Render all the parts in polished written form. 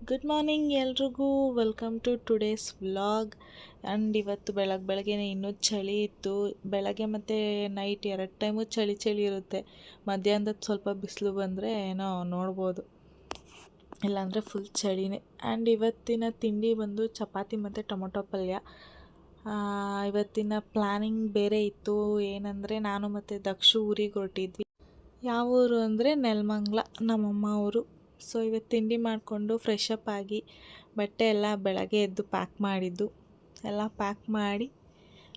Good morning ಎಲ್ರಿಗೂ. Welcome to today's vlog. And ಇವತ್ತು ಬೆಳಗ್ಗೆನೇ ಇನ್ನೂ ಚಳಿ ಇತ್ತು. ಬೆಳಗ್ಗೆ ಮತ್ತು ನೈಟ್ 2 ಟೈಮು ಚಳಿ ಇರುತ್ತೆ. ಮಧ್ಯಾಹ್ನದ ಸ್ವಲ್ಪ ಬಿಸಿಲು ಬಂದರೆ ಏನೋ ನೋಡ್ಬೋದು, ಇಲ್ಲಾಂದರೆ ಫುಲ್ ಚಳಿನೇ. ಆ್ಯಂಡ್ ಇವತ್ತಿನ ತಿಂಡಿ ಬಂದು ಚಪಾತಿ ಮತ್ತು ಟೊಮೊಟೊ ಪಲ್ಯ. ಇವತ್ತಿನ ಪ್ಲ್ಯಾನಿಂಗ್ ಬೇರೆ ಇತ್ತು. ಏನಂದರೆ ನಾನು ಮತ್ತು ದಕ್ಷು ಊರಿಗೆ ಹೊರಟಿದ್ವಿ. ಯಾವ ಊರು ಅಂದರೆ ನೆಲಮಂಗಲ, ನಮ್ಮಮ್ಮ ಊರು. ಸೊ ಇವತ್ತು ತಿಂಡಿ ಮಾಡಿಕೊಂಡು ಫ್ರೆಶ್ ಅಪ್ ಆಗಿ ಬಟ್ಟೆ ಎಲ್ಲ ಬೆಳಗ್ಗೆ ಎದ್ದು ಪ್ಯಾಕ್ ಮಾಡಿದ್ದು ಎಲ್ಲ ಪ್ಯಾಕ್ ಮಾಡಿ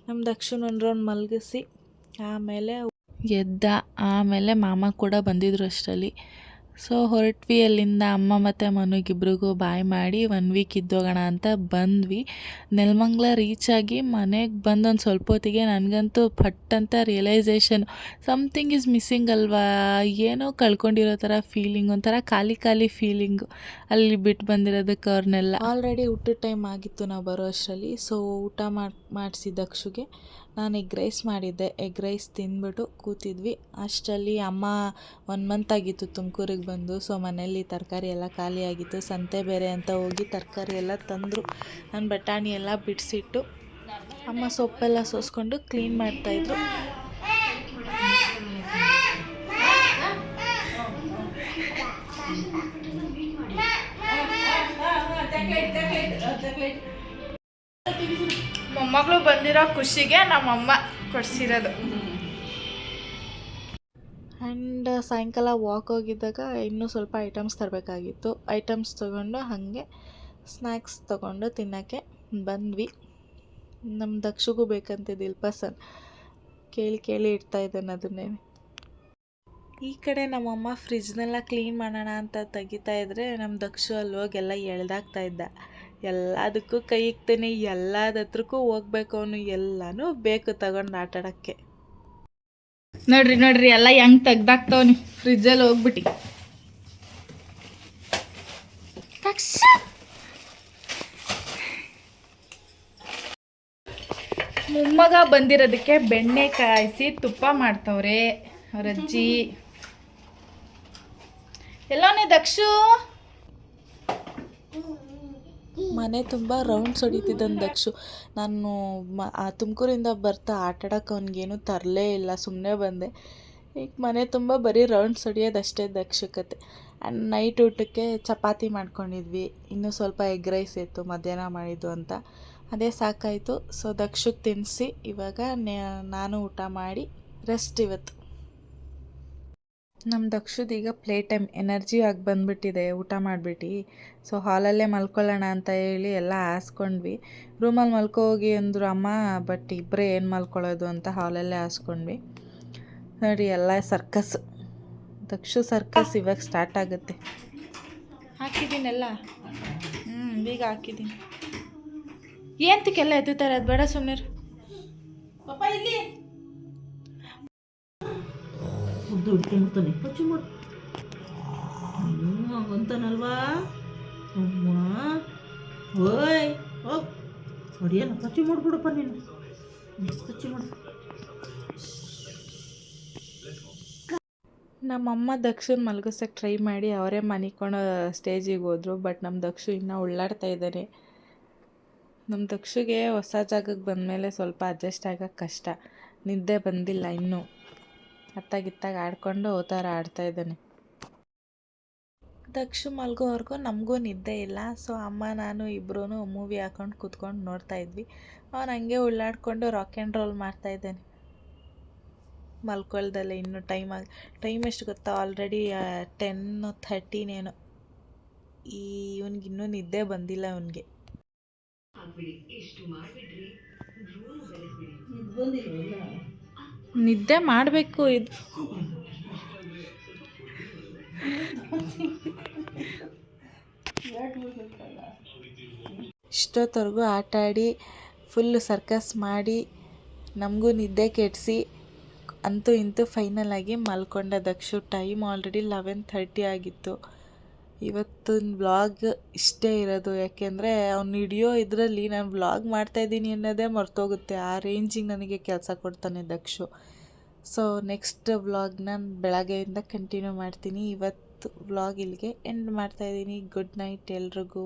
ನಮ್ಮ ದಕ್ಷಿಣ ಒಂದು ರೌಂಡ್ ಮಲಗಿಸಿ ಆಮೇಲೆ ಎದ್ದ. ಆಮೇಲೆ ಮಾಮ ಕೂಡ ಬಂದಿದ್ರು ಅಷ್ಟರಲ್ಲಿ. ಸೊ ಹೊರಟ್ವಿ ಅಲ್ಲಿಂದ. ಅಮ್ಮ ಮತ್ತು ಮನುಗಿಬ್ರಿಗೂ ಬಾಯ್ ಮಾಡಿ 1 ವೀಕ್ ಇದ್ದೋಗೋಣ ಅಂತ ಬಂದ್ವಿ. ನೆಲಮಂಗಲ ರೀಚಾಗಿ ಮನೆಗೆ ಬಂದೊಂದು ಸ್ವಲ್ಪ ಹೊತ್ತಿಗೆ ನನಗಂತೂ ಫಟ್ ಅಂತ ರಿಯಲೈಸೇಷನ್, ಸಮಥಿಂಗ್ ಈಸ್ ಮಿಸ್ಸಿಂಗ್ ಅಲ್ವಾ, ಏನೋ ಕಳ್ಕೊಂಡಿರೋ ಥರ ಫೀಲಿಂಗ್, ಒಂಥರ ಖಾಲಿ ಫೀಲಿಂಗು ಅಲ್ಲಿ ಬಿಟ್ಟು ಬಂದಿರೋದಕ್ಕೆ ಅವ್ರನ್ನೆಲ್ಲ. ಆಲ್ರೆಡಿ ಊಟದ ಟೈಮ್ ಆಗಿತ್ತು ನಾವು ಬರೋ ಅಷ್ಟರಲ್ಲಿ. ಸೊ ಊಟ ಮಾಡಿಸಿ ದಕ್ಷುಗೆ ನಾನು ಎಗ್ ರೈಸ್ ಮಾಡಿದ್ದೆ. ಎಗ್ ರೈಸ್ ತಿಂದ್ಬಿಟ್ಟು ಕೂತಿದ್ವಿ. ಅಷ್ಟರಲ್ಲಿ ಅಮ್ಮ 1 ಮಂತ್ ಆಗಿತ್ತು ತುಮಕೂರಿಗೆ ಬಂದು. ಸೊ ಮನೇಲಿ ತರಕಾರಿ ಎಲ್ಲ ಖಾಲಿ ಆಗಿತ್ತು. ಸಂತೆ ಬೇರೆ ಅಂತ ಹೋಗಿ ತರಕಾರಿ ಎಲ್ಲ ತಂದರು. ನಾನು ಬಟಾಣಿ ಎಲ್ಲ ಬಿಡಿಸಿಟ್ಟು ಅಮ್ಮ ಸೊಪ್ಪೆಲ್ಲ ಸೋಸ್ಕೊಂಡು ಕ್ಲೀನ್ ಮಾಡ್ತಾಯಿದ್ರು. ಮೊಮ್ಮಗಳು ಬಂದಿರೋ ಖುಷಿಗೆ ನಮ್ಮಮ್ಮ ಕೊಡಿಸಿರೋದು. ಆ್ಯಂಡ್ ಸಾಯಂಕಾಲ ವಾಕ್ ಹೋಗಿದ್ದಾಗ ಇನ್ನೂ ಸ್ವಲ್ಪ ಐಟಮ್ಸ್ ತರಬೇಕಾಗಿತ್ತು. ಐಟಮ್ಸ್ ತೊಗೊಂಡು ಹಾಗೆ ಸ್ನ್ಯಾಕ್ಸ್ ತೊಗೊಂಡು ತಿನ್ನೋಕ್ಕೆ ಬಂದ್ವಿ. ನಮ್ಮ ದಕ್ಷಿಗೂ ಬೇಕಂತಿದ್ದು ಇಲ್ಪಸನ್ ಕೇಳಿ ಇಡ್ತಾಯಿದ್ದಾನೆ ಅದನ್ನೇ. ಈ ಕಡೆ ನಮ್ಮಮ್ಮ ಫ್ರಿಜ್ನೆಲ್ಲ ಕ್ಲೀನ್ ಮಾಡೋಣ ಅಂತ ತೆಗಿತಾಯಿದ್ರೆ ನಮ್ಮ ದಕ್ಷು ಅಲ್ಲಿ ಹೋಗಿ ಎಲ್ಲ ಎಳ್ದಾಗ್ತಾ ಇದ್ದ. ಎಲ್ಲದಕ್ಕೂ ಕೈ ಇಕ್ತಾನೆ, ಎಲ್ಲದತ್ರಕ್ಕೂ ಹೋಗ್ಬೇಕು ಅವನು. ಎಲ್ಲನೂ ಬೇಕು ತಗೊಂಡು ಆಟಾಡೋಕ್ಕೆ. ನೋಡ್ರಿ ಎಲ್ಲ ಹೆಂಗೆ ತೆಗ್ದಾಕ್ತವನಿ ಫ್ರಿಜ್ಜಲ್ಲಿ ಹೋಗ್ಬಿಟ್ಟು. ಮೊಮ್ಮಗ ಬಂದಿರೋದಕ್ಕೆ ಬೆಣ್ಣೆ ಕಾಯಿಸಿ ತುಪ್ಪ ಮಾಡ್ತವ್ರೆ ಅವರಜ್ಜಿ. ಎಲ್ಲೋನೇ ದಕ್ಷು? ಮನೆ ತುಂಬ ರೌಂಡ್ಸ್ ಹೊಡಿತಿದ್ದಾನೆ ದಕ್ಷು. ನಾನು ತುಮಕೂರಿಂದ ಬರ್ತಾ ಆಟಾಡೋಕೆ ಅವ್ನಿಗೇನು ತರಲೇ ಇಲ್ಲ, ಸುಮ್ಮನೆ ಬಂದೆ. ಈಗ ಮನೆ ತುಂಬ ಬರೀ ರೌಂಡ್ಸ್ ಹೊಡಿಯೋದಷ್ಟೇ ದಕ್ಷ ಕತೆ. ಆ್ಯಂಡ್ ನೈಟ್ ಊಟಕ್ಕೆ ಚಪಾತಿ ಮಾಡ್ಕೊಂಡಿದ್ವಿ. ಇನ್ನೂ ಸ್ವಲ್ಪ ಎಗ್ ರೈಸ್ ಇತ್ತು ಮಧ್ಯಾಹ್ನ ಮಾಡಿದ್ದು ಅಂತ, ಅದೇ ಸಾಕಾಯಿತು. ಸೊ ದಕ್ಷಕ್ಕೆ ತಿನ್ನಿಸಿ ಇವಾಗ ನಾನು ಊಟ ಮಾಡಿ ರೆಸ್ಟ್ ಇವತ್ತು. ನಮ್ಮ ದಕ್ಷದ ಈಗ ಪ್ಲೇ ಟೈಮ್, ಎನರ್ಜಿ ಆಗಿ ಬಂದುಬಿಟ್ಟಿದೆ ಊಟ ಮಾಡಿಬಿಟ್ಟು. ಸೊ ಹಾಲಲ್ಲೇ ಮಲ್ಕೊಳ್ಳೋಣ ಅಂತ ಹೇಳಿ ಎಲ್ಲ ಹಾಸ್ಕೊಂಡ್ವಿ. ರೂಮಲ್ಲಿ ಮಲ್ಕೋಗಿ ಅಂದರು ಅಮ್ಮ, ಬಟ್ ಇಬ್ಬರೇ ಏನು ಮಲ್ಕೊಳ್ಳೋದು ಅಂತ ಹಾಲಲ್ಲೇ ಹಾಸ್ಕೊಂಡ್ವಿ. ನೋಡಿ ಎಲ್ಲ ಸರ್ಕಸ್, ದಕ್ಷು ಸರ್ಕಸ್ ಇವಾಗ ಸ್ಟಾರ್ಟ್ ಆಗುತ್ತೆ. ಹಾಕಿದ್ದೀನೆಲ್ಲ, ಈಗ ಹಾಕಿದ್ದೀನಿ. ಏಂತಕ್ಕೆಲ್ಲ ಎತ್ತುತ್ತಾರೆ, ಅದು ಬೇಡ ಸುಮ್ಮನೆ ಪಾಪ. ಇಲ್ಲಿ ಮುದ್ದು ಹಿಡ್ಕೊಂಡ್ಬಿಡ್ತಾನೆ, ಪಚ್ಚು ಮಾಡು ಹಂಗಂತಾನಲ್ವಾ ಅಮ್ಮ. ಓಯ್ ಹೋಗ್ ಹೊಡಿಯಲ್ಲ, ಪಚ್ಚು ಮಾಡ್ಬಿಡಪ್ಪ ನೀನು, ಪಚ್ಚು ಮಾಡು. ನಮ್ಮಮ್ಮ ದಕ್ಷನ್ ಮಲಗಿಸೋಕ್ಕೆ ಟ್ರೈ ಮಾಡಿ ಅವರೇ ಮನಿಕೊಳ್ಳೋ ಸ್ಟೇಜಿಗೆ ಹೋದರು. ಬಟ್ ನಮ್ಮ ದಕ್ಷು ಇನ್ನೂ ಉಳ್ಳಾಡ್ತಾ ಇದ್ದಾನೆ. ನಮ್ಮ ದಕ್ಷಿಗೆ ಹೊಸ ಜಾಗಕ್ಕೆ ಬಂದಮೇಲೆ ಸ್ವಲ್ಪ ಅಡ್ಜಸ್ಟ್ ಆಗೋಕ್ಕೆ ಕಷ್ಟ. ನಿದ್ದೆ ಬಂದಿಲ್ಲ ಇನ್ನೂ. ಅತ್ತಾಗಿತ್ತಾಗ ಆಡ್ಕೊಂಡು ಥರ ಆಡ್ತಾಯಿದ್ದಾನೆ. ದಕ್ಷು ಮಲ್ಗೋವರೆಗೂ ನಮಗೂ ನಿದ್ದೆ ಇಲ್ಲ. ಸೊ ಅಮ್ಮ ನಾನು ಇಬ್ಬರೂ ಮೂವಿ ಹಾಕೊಂಡು ಕೂತ್ಕೊಂಡು ನೋಡ್ತಾಯಿದ್ವಿ. ಅವನು ಹಂಗೆ ಉಳ್ಳಾಡ್ಕೊಂಡು ರಾಕ್ ಆ್ಯಂಡ್ ರೋಲ್ ಮಾಡ್ತಾಯಿದ್ದಾನೆ ಮಲ್ಕೊಳ್ದಲ್ಲೇ. ಇನ್ನೂ ಟೈಮ್ ಎಷ್ಟು ಗೊತ್ತಾ, ಆಲ್ರೆಡಿ 10:13 ಇವನಿಗಿನ್ನೂ ನಿದ್ದೆ ಬಂದಿಲ್ಲ. ಅವನಿಗೆ ನಿದ್ದೆ ಮಾಡಬೇಕು. ಇದು ಇಷ್ಟೊತ್ತವರೆಗೂ ಆಟ ಆಡಿ ಫುಲ್ ಸರ್ಕಸ್ ಮಾಡಿ ನಮಗೂ ನಿದ್ದೆ ಕೆಡಿಸಿ ಅಂತೂ ಇಂತೂ ಫೈನಲ್ ಆಗಿ ಮಲ್ಕೊಂಡ ದಕ್ಷು. ಟೈಮ್ ಆಲ್ರೆಡಿ 11:30 ಆಗಿತ್ತು. ಇವತ್ತಿನ ವ್ಲಾಗ್ ಇಷ್ಟೇ ಇರೋದು. ಯಾಕೆಂದರೆ ಅವ್ನು ಹಿಡಿಯೋ ಇದರಲ್ಲಿ ನಾನು ವ್ಲಾಗ್ ಮಾಡ್ತಾಯಿದ್ದೀನಿ ಅನ್ನೋದೇ ಮರ್ತೋಗುತ್ತೆ. ಆ ರೇಂಜಿಗೆ ನನಗೆ ಕೆಲಸ ಕೊಡ್ತಾನೆ ದಕ್ಷು. ಸೊ ನೆಕ್ಸ್ಟ್ ವ್ಲಾಗ್ನ ಬೆಳಗ್ಗೆಯಿಂದ ಕಂಟಿನ್ಯೂ ಮಾಡ್ತೀನಿ. ಇವತ್ತು ವ್ಲಾಗ್ ಇಲ್ಲಿಗೆ ಎಂಡ್ ಮಾಡ್ತಾಯಿದ್ದೀನಿ. ಗುಡ್ ನೈಟ್ ಎಲ್ರಿಗೂ.